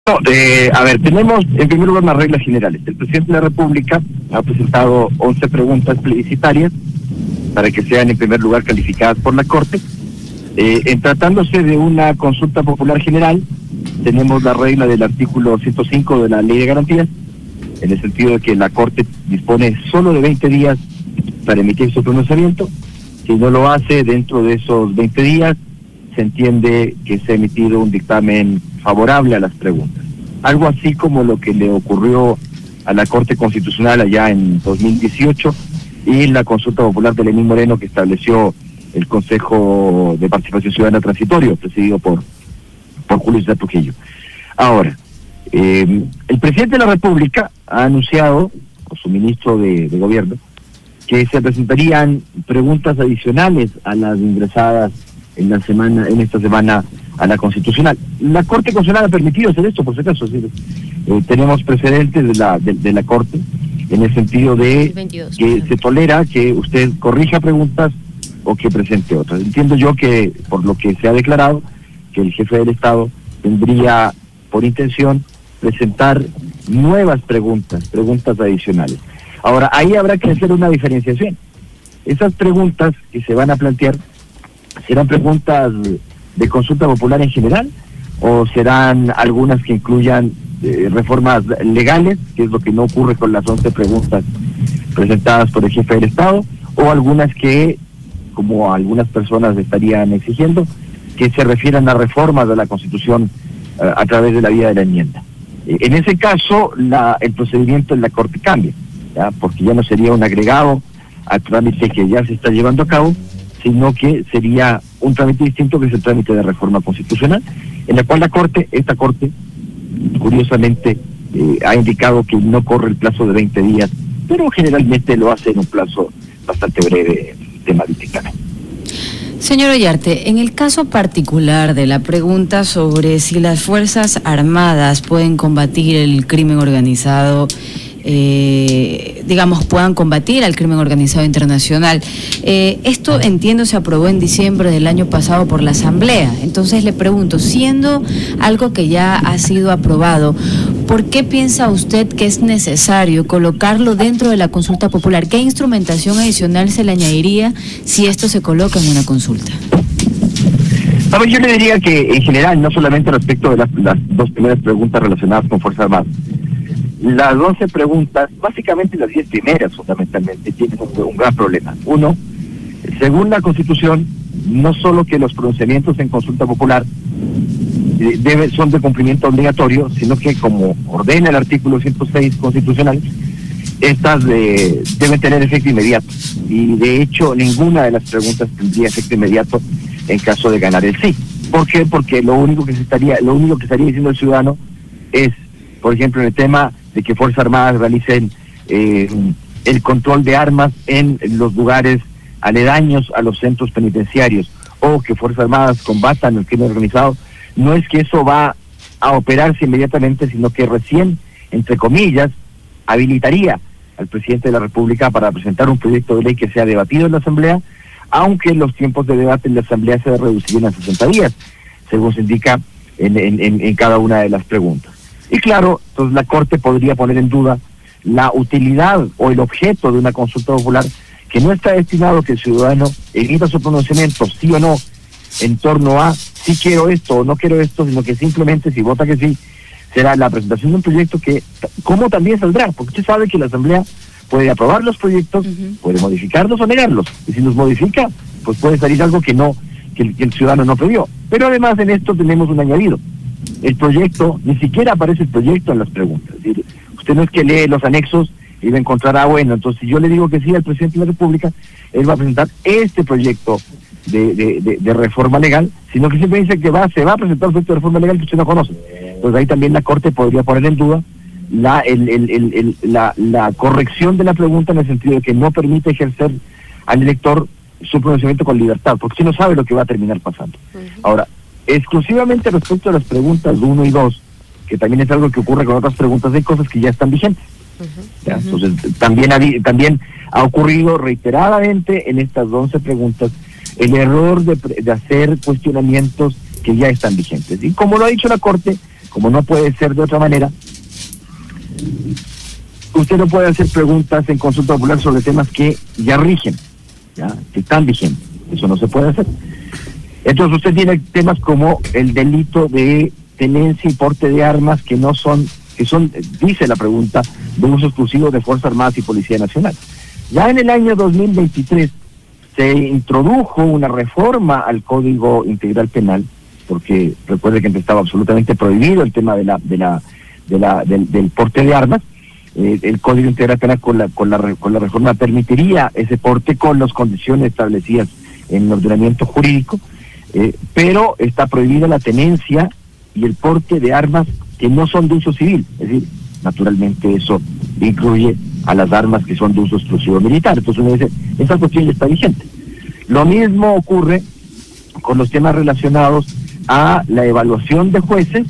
No, a ver, tenemos en primer lugar unas reglas generales. El presidente de la República ha presentado 11 preguntas plebiscitarias para que sean en primer lugar calificadas por la Corte. En tratándose de una consulta popular general, tenemos la regla del artículo 105 de la Ley de Garantías, en el sentido de que la Corte dispone solo de 20 días para emitir su pronunciamiento. Si no lo hace dentro de esos 20 días, se entiende que se ha emitido un dictamen favorable a las preguntas. Algo así como lo que le ocurrió a la Corte Constitucional allá en 2018 y la consulta popular de Lenín Moreno que estableció el Consejo de Participación Ciudadana Transitorio, presidido por Julio César Trujillo. Ahora, el presidente de la República ha anunciado, con su ministro de Gobierno, que se presentarían preguntas adicionales a las ingresadas en esta semana a la Constitucional. La Corte Constitucional ha permitido hacer esto, por si acaso. Tenemos precedentes de la Corte en el sentido de 22, que se tolera que usted corrija preguntas o que presente otras. Entiendo yo que, por lo que se ha declarado, que el jefe del Estado tendría por intención presentar nuevas preguntas adicionales. Ahora, ahí habrá que hacer una diferenciación. Esas preguntas que se van a plantear, ¿serán preguntas de consulta popular en general o serán algunas que incluyan reformas legales, que es lo que no ocurre con las 11 preguntas presentadas por el jefe del Estado, o algunas que, como algunas personas estarían exigiendo, que se refieran a reformas de la Constitución a través de la vía de la enmienda? En ese caso, el procedimiento en la Corte cambia, ¿ya? Porque ya no sería un agregado al trámite que ya se está llevando a cabo, sino que sería un trámite distinto, que es el trámite de reforma constitucional, en la cual esta Corte, curiosamente, ha indicado que no corre el plazo de 20 días, pero generalmente lo hace en un plazo bastante breve, el tema del dictamen. Señor Ollarte, en el caso particular de la pregunta sobre si las Fuerzas Armadas pueden combatir el crimen organizado, puedan combatir al crimen organizado internacional. Esto, entiendo, se aprobó en diciembre del año pasado por la Asamblea. Entonces le pregunto, siendo algo que ya ha sido aprobado, ¿por qué piensa usted que es necesario colocarlo dentro de la consulta popular? ¿Qué instrumentación adicional se le añadiría si esto se coloca en una consulta? A ver, yo le diría que en general, no solamente respecto de las dos primeras preguntas relacionadas con Fuerzas Armadas, las 12 preguntas, básicamente las 10 primeras fundamentalmente, tienen un gran problema. Uno, según la Constitución, no solo que los pronunciamientos en consulta popular son de cumplimiento obligatorio, sino que, como ordena el artículo 106 constitucional, estas deben tener efecto inmediato. Y de hecho, ninguna de las preguntas tendría efecto inmediato en caso de ganar el sí. ¿Por qué? Porque lo único que estaría diciendo el ciudadano es, por ejemplo, en el tema de que Fuerzas Armadas realicen el control de armas en los lugares aledaños a los centros penitenciarios, o que Fuerzas Armadas combatan el crimen organizado, no es que eso va a operarse inmediatamente, sino que recién, entre comillas, habilitaría al presidente de la República para presentar un proyecto de ley que sea debatido en la Asamblea, aunque los tiempos de debate en la Asamblea se reducirían a 60 días, según se indica en cada una de las preguntas. Y claro, entonces la Corte podría poner en duda la utilidad o el objeto de una consulta popular, que no está destinado a que el ciudadano emita su pronunciamiento, sí o no, en torno a si quiero esto o no quiero esto, sino que simplemente, si vota que sí, será la presentación de un proyecto que, como también saldrá, porque usted sabe que la Asamblea puede aprobar los proyectos, puede modificarlos o negarlos, y si los modifica, pues puede salir algo que el ciudadano no previó. Pero además en esto tenemos un añadido. El proyecto, ni siquiera aparece el proyecto en las preguntas. Es decir, usted no es que lee los anexos y va a encontrar, bueno, entonces si yo le digo que sí al presidente de la República, él va a presentar este proyecto de reforma legal, sino que siempre dice que se va a presentar un proyecto de reforma legal que usted no conoce. Entonces ahí también la Corte podría poner en duda la corrección de la pregunta, en el sentido de que no permite ejercer al elector su pronunciamiento con libertad, porque usted no sabe lo que va a terminar pasando. Ahora, exclusivamente respecto a las preguntas 1 y 2, que también es algo que ocurre con otras preguntas, hay cosas que ya están vigentes. Entonces, también ha ocurrido reiteradamente en estas 11 preguntas el error de hacer cuestionamientos que ya están vigentes. Y como lo ha dicho la Corte, como no puede ser de otra manera, usted no puede hacer preguntas en consulta popular sobre temas que ya rigen, ya que están vigentes. Eso no se puede hacer. Entonces usted tiene temas como el delito de tenencia y porte de armas que son, dice la pregunta, de uso exclusivo de Fuerzas Armadas y Policía Nacional. Ya en el año 2023 se introdujo una reforma al Código Integral Penal, porque recuerde que estaba absolutamente prohibido el tema del porte de armas. El Código Integral Penal con la reforma permitiría ese porte con las condiciones establecidas en el ordenamiento jurídico, pero está prohibida la tenencia y el porte de armas que no son de uso civil. Es decir, naturalmente eso incluye a las armas que son de uso exclusivo militar. Entonces uno dice, esa cuestión ya está vigente. Lo mismo ocurre con los temas relacionados a la evaluación de jueces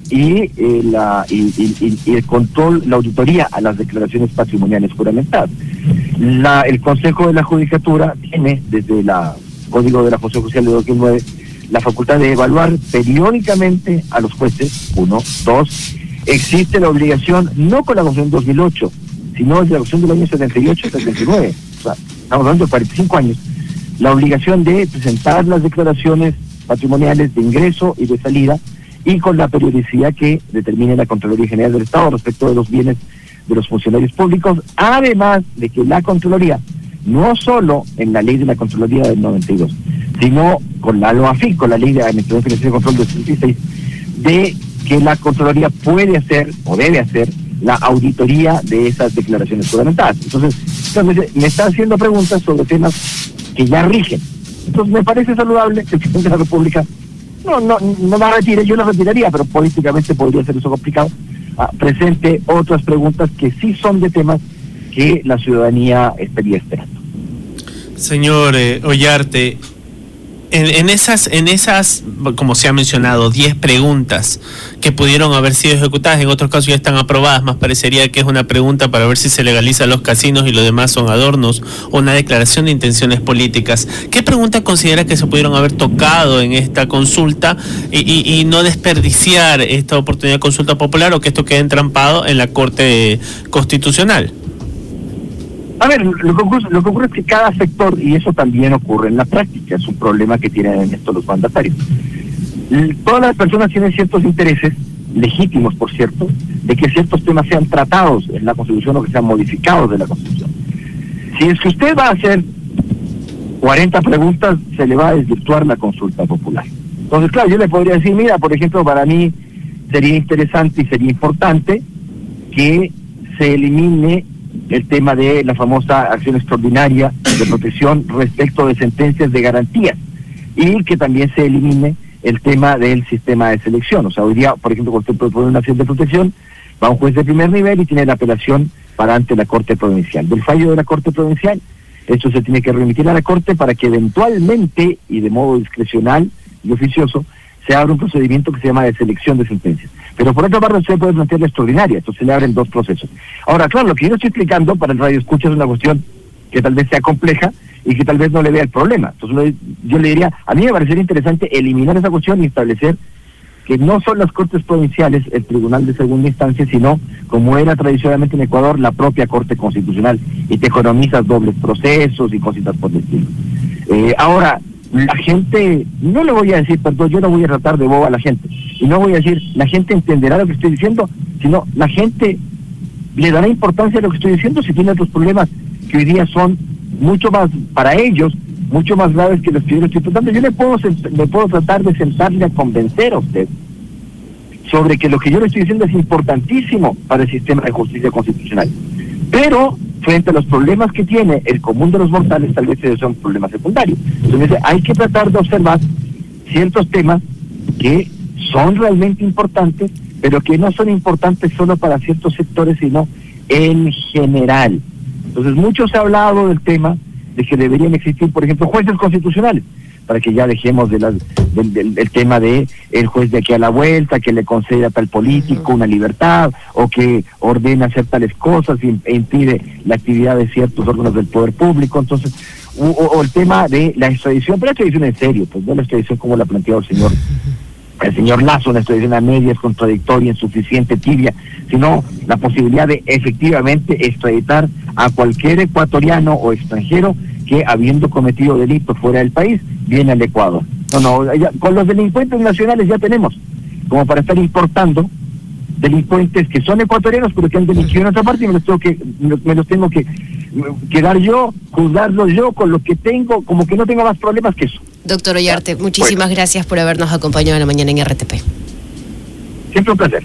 y el control, la auditoría a las declaraciones patrimoniales juramentadas. El Consejo de la Judicatura tiene, desde el Código de la Función Social de 2009, la facultad de evaluar periódicamente a los jueces. 1, 2, existe la obligación, no con la Constitución 2008, sino desde la Constitución del año 78 y 79, o sea, estamos hablando de 45 años, la obligación de presentar las declaraciones patrimoniales de ingreso y de salida, y con la periodicidad que determine la Contraloría General del Estado respecto de los bienes de los funcionarios públicos, además de que la Contraloría, no solo en la ley de la Contraloría del 92, sino con la LOAFIC, con la ley de Administración Financiera y Control del 66, de que la Contraloría puede hacer o debe hacer la auditoría de esas declaraciones juramentadas. Entonces me está haciendo preguntas sobre temas que ya rigen. Entonces me parece saludable que el presidente de la República no la retire. Yo la retiraría, pero políticamente podría ser eso complicado. Presente otras preguntas que sí son de temas que la ciudadanía estaría esperando. Señor Ollarte, en esas, como se ha mencionado, 10 preguntas que pudieron haber sido ejecutadas, en otros casos ya están aprobadas, más parecería que es una pregunta para ver si se legalizan los casinos y lo demás son adornos, o una declaración de intenciones políticas. ¿Qué pregunta considera que se pudieron haber tocado en esta consulta y no desperdiciar esta oportunidad de consulta popular, o que esto quede entrampado en la Corte Constitucional? A ver, lo que ocurre es que cada sector, y eso también ocurre en la práctica, es un problema que tienen esto los mandatarios. Todas las personas tienen ciertos intereses, legítimos por cierto, de que ciertos temas sean tratados en la Constitución o que sean modificados de la Constitución. Si es que usted va a hacer 40 preguntas, se le va a desvirtuar la consulta popular. Entonces, claro, yo le podría decir, mira, por ejemplo, para mí sería interesante y sería importante que se elimine el tema de la famosa acción extraordinaria de protección respecto de sentencias de garantías, y que también se elimine el tema del sistema de selección. O sea, hoy día, por ejemplo, cuando usted propone una acción de protección, va a un juez de primer nivel y tiene la apelación para ante la Corte Provincial. Del fallo de la Corte Provincial, esto se tiene que remitir a la Corte para que eventualmente, y de modo discrecional y oficioso, se abra un procedimiento que se llama de selección de sentencias. Pero por otra parte usted puede plantear la extraordinaria, entonces se le abren 2 procesos. Ahora, claro, lo que yo estoy explicando para el radio escucha es una cuestión que tal vez sea compleja y que tal vez no le vea el problema. Entonces yo le diría, a mí me parecería interesante eliminar esa cuestión y establecer que no son las Cortes Provinciales el Tribunal de Segunda Instancia, sino, como era tradicionalmente en Ecuador, la propia Corte Constitucional, y te economizas dobles procesos y cositas por el estilo. Ahora, la gente, no le voy a decir, perdón, yo no voy a tratar de boba a la gente, y no voy a decir, la gente entenderá lo que estoy diciendo, sino la gente le dará importancia a lo que estoy diciendo si tiene otros problemas que hoy día son mucho más, para ellos, mucho más graves que los que yo estoy tratando. Yo le puedo tratar de sentarle a convencer a usted sobre que lo que yo le estoy diciendo es importantísimo para el sistema de justicia constitucional, pero frente a los problemas que tiene el común de los mortales, tal vez son problemas secundarios. Entonces hay que tratar de observar ciertos temas que son realmente importantes, pero que no son importantes solo para ciertos sectores, sino en general. Entonces mucho se ha hablado del tema de que deberían existir, por ejemplo, jueces constitucionales, para que ya dejemos del tema de el juez de aquí a la vuelta, que le concede a tal político una libertad, o que ordena hacer tales cosas e impide la actividad de ciertos órganos del poder público. Entonces, o el tema de la extradición, pero la extradición en serio, pues no la extradición como la planteó el señor el señor Lazo, una extradición a medias, contradictoria, insuficiente, tibia, sino la posibilidad de efectivamente extraditar a cualquier ecuatoriano o extranjero que, habiendo cometido delitos fuera del país, viene al Ecuador. Con los delincuentes nacionales ya tenemos, como para estar importando delincuentes que son ecuatorianos pero que han delinquido en otra parte, y me los tengo que quedar yo, juzgarlos yo con lo que tengo, como que no tengo más problemas que eso. Doctor Ollarte, muchísimas gracias por habernos acompañado en la mañana en RTP. Siempre un placer.